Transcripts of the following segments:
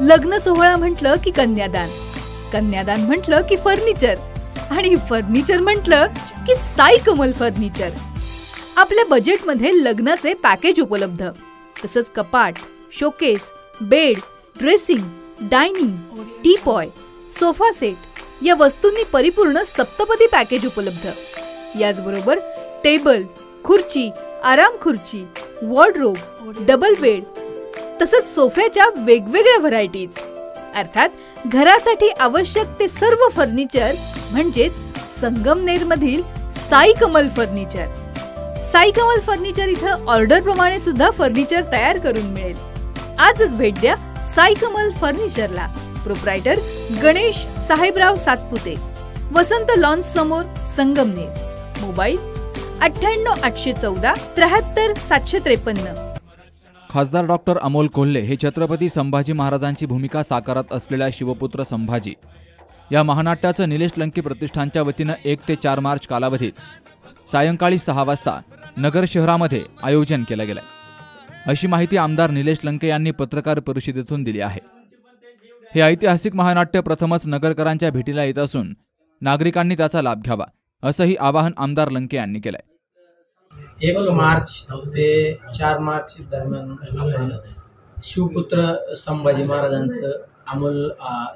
लग्न सोहळा म्हटलं की कन्यादान, कन्यादान म्हटलं की फर्निचर आणि फर्निचर म्हटलं की साई कमल फर्निचर। आपल्या बजेटमध्ये लग्नाचे पॅकेज उपलब्ध, तसंच कपाट, showcase, bed, dressing, dining, teapoy, sofa set या वस्तूंनी परिपूर्ण सप्तपदी पॅकेज उपलब्ध। याचबरोबर टेबल, खुर्ची, आराम खुर्ची, वॉर्डरोब, डबल बेड तसंच सोफ्याच्या वेगवेगळ्या व्हरायटीज, अर्थात घरासाठी आवश्यक ते सर्व फर्निचर म्हणजेच संगमनेर मधील साई कमल फर्निचर। साई कमल फर्निचर इथं ऑर्डर प्रमाणे सुद्धा फर्निचर तयार करून मिळेल। आजच भेट द्या साई कमल फर्निचरला। प्रोप्रायटर गणेश साहेबराव सातपुते, वसंत लॉन्स समोर, संगमनेर। मोबाईल 98 814 73 753। खासदार डॉक्टर अमोल कोल्हे हे छत्रपती संभाजी महाराजांची भूमिका साकारत असलेल्या शिवपुत्र संभाजी या महानाट्याचं निलेश लंके प्रतिष्ठानच्या वतीनं 1 ते 4 मार्च कालावधीत सायंकाळी 6 वाजता नगर शहरामध्ये आयोजन केलं गेलंय, अशी माहिती आमदार निलेश लंके यांनी पत्रकार परिषदेतून दिली आहे। हे ऐतिहासिक महानाट्य प्रथमच नगरकरांच्या भेटीला येत असून नागरिकांनी त्याचा लाभ घ्यावा, असंही आवाहन आमदार लंके यांनी केलंय। 1 मार्च ते 4 मार्च दरम्यान आपण शिवपुत्र संभाजी महाराजांचं अमोल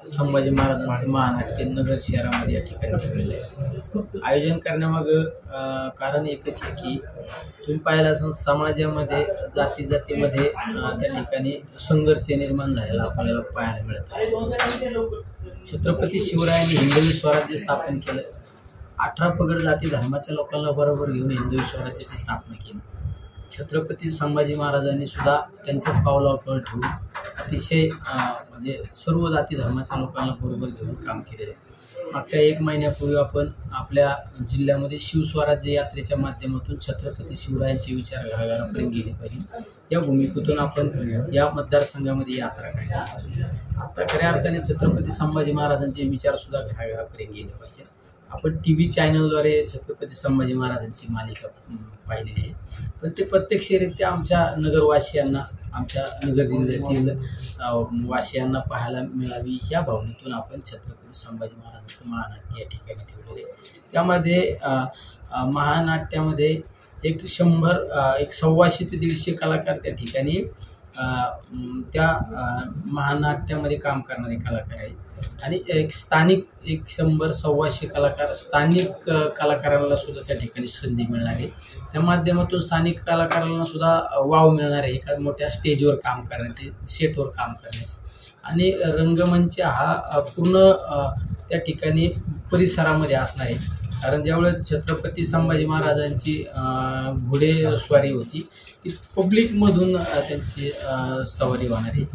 संभाजी महाराजांचं महानाट्य नगर शहरामध्ये या ठिकाणी ठेवलेलं आहे। आयोजन करण्यामागं कारण एकच आहे की तुम्ही पाहिलं असं समाजामध्ये जातीमध्ये त्या ठिकाणी संघर्ष निर्माण झालेला आपल्याला पाहायला मिळत आहे। छत्रपती शिवरायांनी हिंदवी स्वराज्य स्थापन केलं, 18 पगड जाती धर्माच्या लोकांना बरोबर घेऊन हिंदवी स्वराज्याची स्थापना केली। छत्रपती संभाजी महाराजांनी सुद्धा त्यांच्याच पावलावर ठेवून अतिशय म्हणजे सर्व जाती धर्माच्या लोकांना बरोबर घेऊन काम केलेलं आहे। मागच्या 1 महिन्यापूर्वी आपण आपल्या जिल्ह्यामध्ये शिवस्वराज्य यात्रेच्या माध्यमातून छत्रपती शिवरायांचे विचार घराघरापर्यंत गेले पाहिजे या भूमिकेतून आपण या मतदारसंघामध्ये यात्रा काढली। आता खऱ्या अर्थाने छत्रपती संभाजी महाराजांचे विचार सुद्धा घराघरापर्यंत गेले पाहिजे। आपण TV चॅनलद्वारे छत्रपती संभाजी महाराजांची मालिका पाहिलेली आहे, पण ते प्रत्यक्षरित्या आमच्या नगरवासियांना, आमच्या नगर जिल्ह्यातील वासियांना पाहायला मिळावी या भावनेतून आपण छत्रपती संभाजी महाराजांचं महानाट्य या ठिकाणी ठेवलेले आहे। त्यामध्ये महानाट्यामध्ये 100 ते 150 कलाकार त्या ठिकाणी त्या महानाट्यामध्ये काम करणारे कलाकार आहेत आणि एक स्थानिक 100-125 कलाकार स्थानिक कलाकारांना सुद्धा त्या ठिकाणी संधी मिळणार आहे। त्या माध्यमातून स्थानिक कलाकारांना सुद्धा वाव मिळणार आहे एका मोठ्या स्टेजवर काम करण्याचे, सेटवर काम करण्याचे आणि रंगमंच हा पूर्ण त्या ठिकाणी परिसरामध्ये असणार आहे। कारण ज्यावेळेस छत्रपती संभाजी महाराजांची घोडेस्वारी होती ती पब्लिकमधून त्यांची सवारी होणार आहे,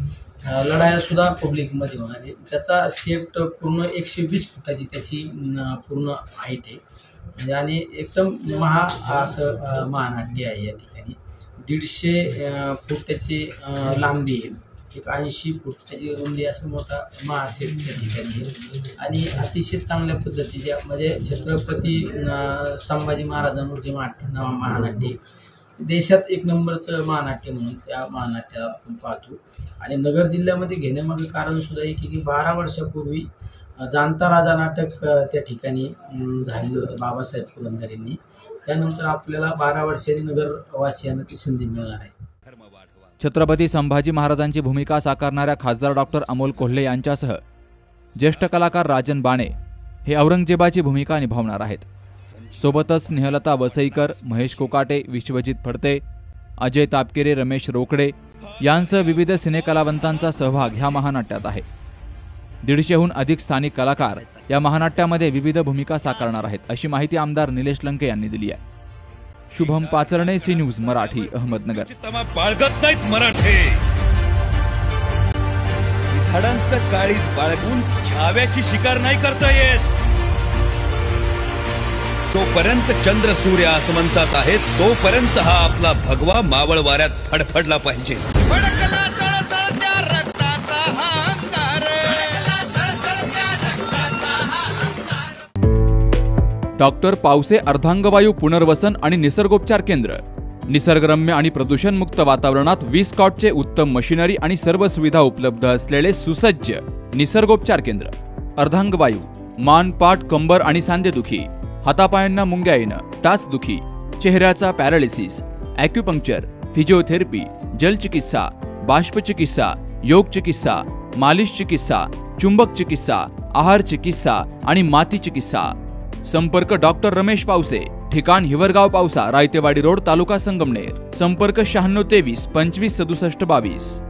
लढाया सुद्धा पब्लिकमध्ये होणार आहे। त्याचा सेट पूर्ण 120 फुटाची त्याची पूर्ण हाईट आहे म्हणजे आणि एकदम असं महानाट्य आहे। या ठिकाणी 150 फूट त्याची लांबी आहे, 80 फूट त्याची रुंदी, असं मोठा महासेट त्या ठिकाणी आहे आणि अतिशय चांगल्या पद्धतीच्या म्हणजे छत्रपती संभाजी महाराजांवर जे महानाट्य देशात 1 नंबरचं महानाट्य म्हणून त्या महानाट्याला आपण पाहतो। आणि नगर जिल्ह्यामध्ये घेण्यामागे कारण सुद्धा एक की 12 वर्षापूर्वी जाणता राजा नाटक त्या ठिकाणी झालेलं होतं बाबासाहेब पुरंदरेंनी, त्यानंतर आपल्याला 12 वर्षांनी नगरवासियांना ती संधी मिळणार आहे। छत्रपती संभाजी महाराजांची भूमिका साकारणाऱ्या खासदार डॉक्टर अमोल कोल्हे यांच्यासह ज्येष्ठ कलाकार राजन बाणे हे औरंगजेबाची भूमिका निभावणार आहेत। सोबतच स्नेहलता वसईकर, महेश कोकाटे, विश्वजित फडते, अजय तापकेरे, रमेश रोकडे यांसह विविध सिनेकलावंतांचा सहभाग ह्या महानाट्यात आहे। 150हून अधिक स्थानिक कलाकार या महानाट्यामध्ये विविध भूमिका साकारणार आहेत, अशी माहिती आमदार निलेश लंके यांनी दिली आहे। Shubham Pacharne, C News Marathi, Ahmednagar. बाळगत नाहीत मराठे, झाडांचं काळीज बाळगून छाव्याची शिकार नाही करता येत। तोपर्यंत चंद्र सूर्य आसमंतात आहेत, तोपर्यंत हा आपला भगवा मावळ वाऱ्यात फडफडला पाहिजे। डॉक्टर पावसे अर्धांगवायू पुनर्वसन आणि निसर्गोपचार केंद्र, निसर्गरम्य आणि प्रदूषणमुक्त वातावरणात 20 कॉटचे उत्तम मशिनरी आणि सर्व सुविधा उपलब्ध असलेले सुसज्ज निसर्गोपचार केंद्र. अर्धांगवायू, मान, पाठ, कंबर आणि सांधेदुखी, हातापायांना मुंग्या येणं, टाचदुखी, चेहऱ्याचा पॅरालिसिस, ॲक्युपंक्चर, फिजिओथेरपी, जलचिकित्सा, बाष्पचिकित्सा, योग चिकित्सा, मालिश चिकित्सा, चुंबक चिकित्सा, आहार चिकित्सा आणि माती चिकित्सा. संपर्क डॉक्टर रमेश पावसे, ठिकाण हिवरगाव पावसा, रायतेवाडी रोड, तालुका संगमनेर. संपर्क 9623 25 67 22.